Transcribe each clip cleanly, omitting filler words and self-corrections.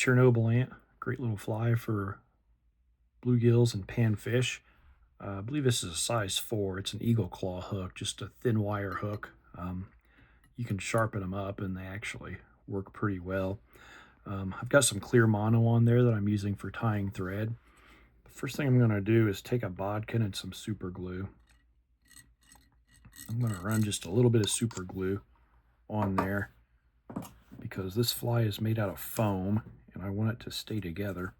Chernobyl Ant, great little fly for bluegills and panfish. I believe this is a size 4. It's an eagle claw hook, just a thin wire hook. You can sharpen them up and they actually work pretty well. I've got some clear mono on there that I'm using for tying thread. The first thing I'm going to do is take a bodkin and some super glue. I'm going to run just a little bit of super glue on there because this fly is made out of foam and I want it to stay together.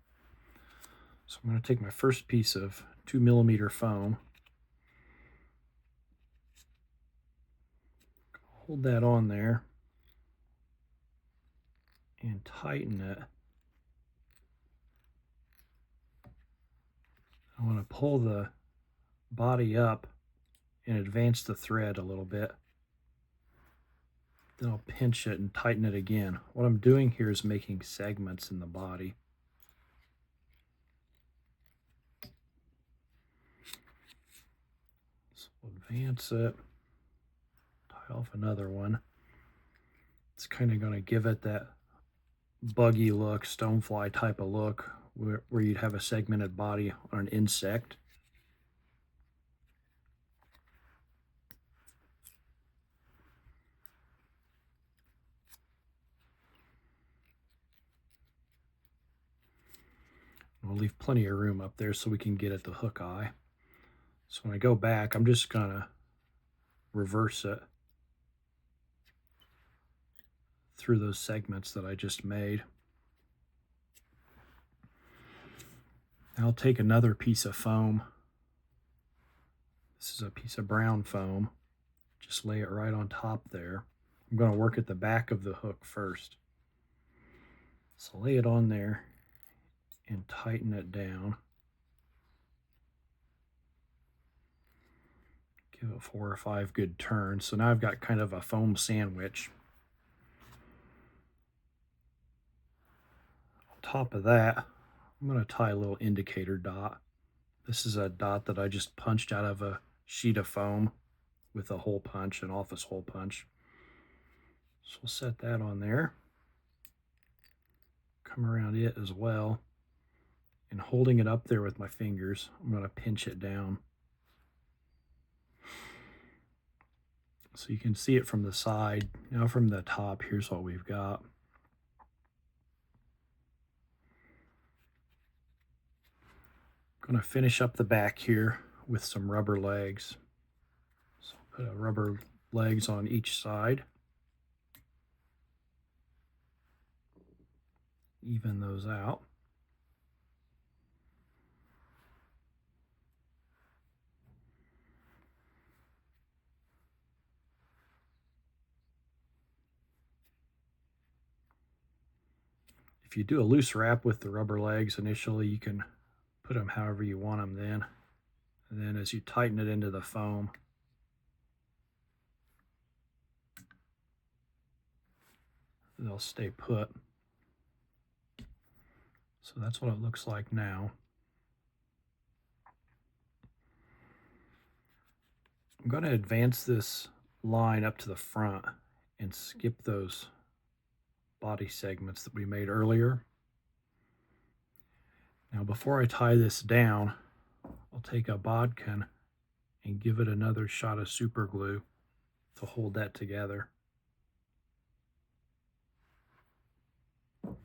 So I'm going to take my first piece of 2mm foam, hold that on there, and tighten it. I want to pull the body up and advance the thread a little bit. Then I'll pinch it and tighten it again. What I'm doing here is making segments in the body. So advance it, tie off another one. It's kind of going to give it that buggy look, stonefly type of look, where you'd have a segmented body on an insect. We'll leave plenty of room up there so we can get at the hook eye. So when I go back, I'm just gonna reverse it through those segments that I just made. Now I'll take another piece of foam. This is a piece of brown foam. Just lay it right on top there. I'm going to work at the back of the hook first. So lay it on there and tighten it down. Give it 4 or 5 good turns. So now I've got kind of a foam sandwich. On top of that, I'm going to tie a little indicator dot. This is a dot that I just punched out of a sheet of foam with a hole punch, an office hole punch. So we'll set that on there. Come around it as well. And holding it up there with my fingers, I'm going to pinch it down. So you can see it from the side. Now from the top, here's what we've got. I'm going to finish up the back here with some rubber legs. So put a rubber legs on each side. Even those out. If you do a loose wrap with the rubber legs initially, you can put them however you want them then. And then as you tighten it into the foam, they'll stay put. So that's what it looks like now. I'm going to advance this line up to the front and skip those body segments that we made earlier. Now before I tie this down, I'll take a bodkin and give it another shot of super glue to hold that together. So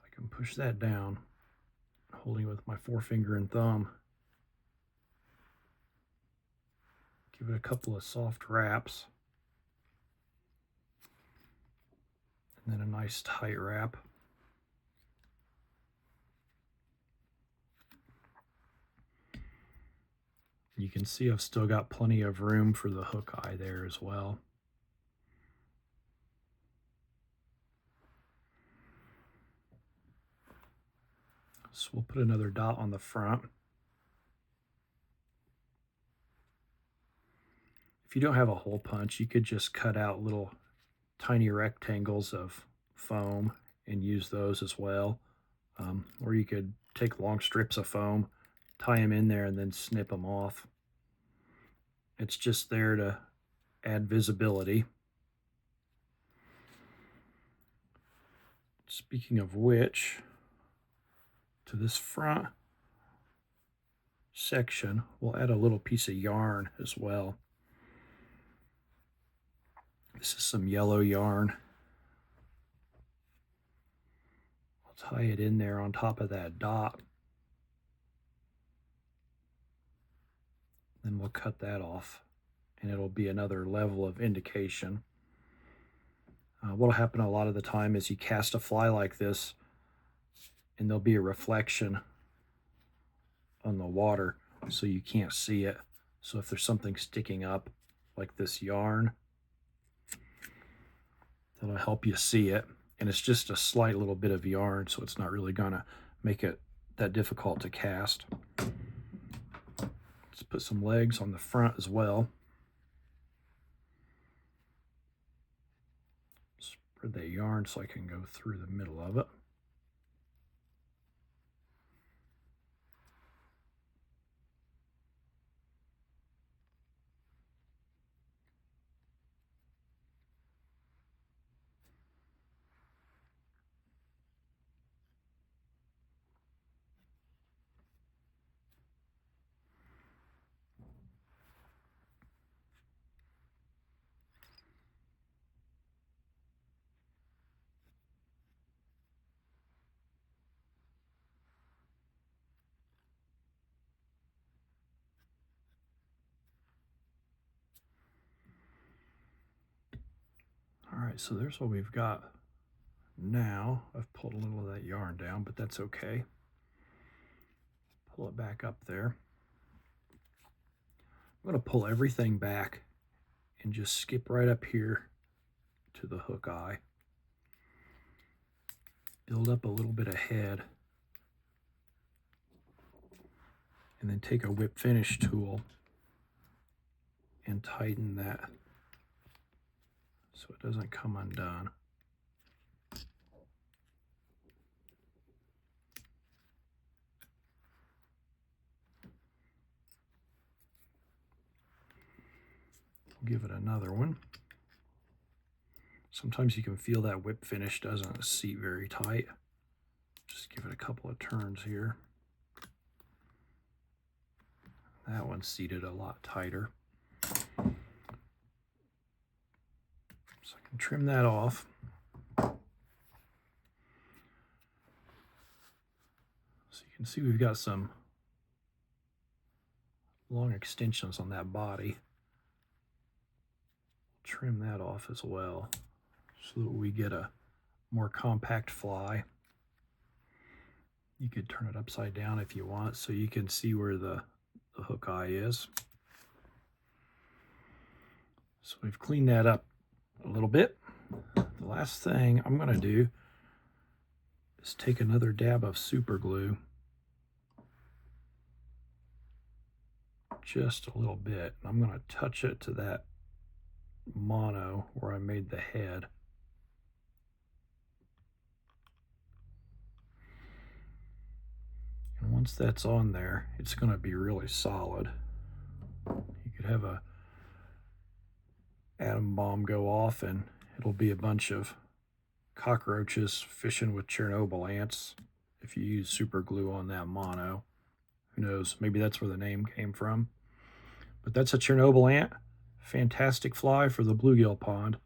I can push that down, holding it with my forefinger and thumb. Give it a couple of soft wraps. And then a nice tight wrap. You can see I've still got plenty of room for the hook eye there as well. So we'll put another dot on the front. If you don't have a hole punch, you could just cut out little tiny rectangles of foam and use those as well. Or you could take long strips of foam, tie them in there, and then snip them off. It's just there to add visibility. Speaking of which, to this front section, we'll add a little piece of yarn as well. This is some yellow yarn. I'll tie it in there on top of that dot. Then we'll cut that off, and it'll be another level of indication. What'll happen a lot of the time is you cast a fly like this, and there'll be a reflection on the water, so you can't see it. So if there's something sticking up, like this yarn, that'll help you see it. And it's just a slight little bit of yarn, so it's not really gonna make it that difficult to cast. Let's put some legs on the front as well. Spread that yarn so I can go through the middle of it. All right, so there's what we've got now. I've pulled a little of that yarn down, but that's okay. Pull it back up there. I'm going to pull everything back and just skip right up here to the hook eye. Build up a little bit of head. And then take a whip finish tool and tighten that so it doesn't come undone. Give it another one. Sometimes you can feel that whip finish doesn't seat very tight. Just give it a couple of turns here. That one's seated a lot tighter. So I can trim that off. So you can see we've got some long extensions on that body. Trim that off as well so that we get a more compact fly. You could turn it upside down if you want so you can see where the hook eye is. So we've cleaned that up a little bit. The last thing I'm going to do is take another dab of super glue, just a little bit. I'm going to touch it to that mono where I made the head. And once that's on there, it's going to be really solid. You could have a atom bomb go off and it'll be a bunch of cockroaches fishing with Chernobyl ants if you use super glue on that mono. Who knows, maybe that's where the name came from. But that's a Chernobyl ant. Fantastic fly for the bluegill pond.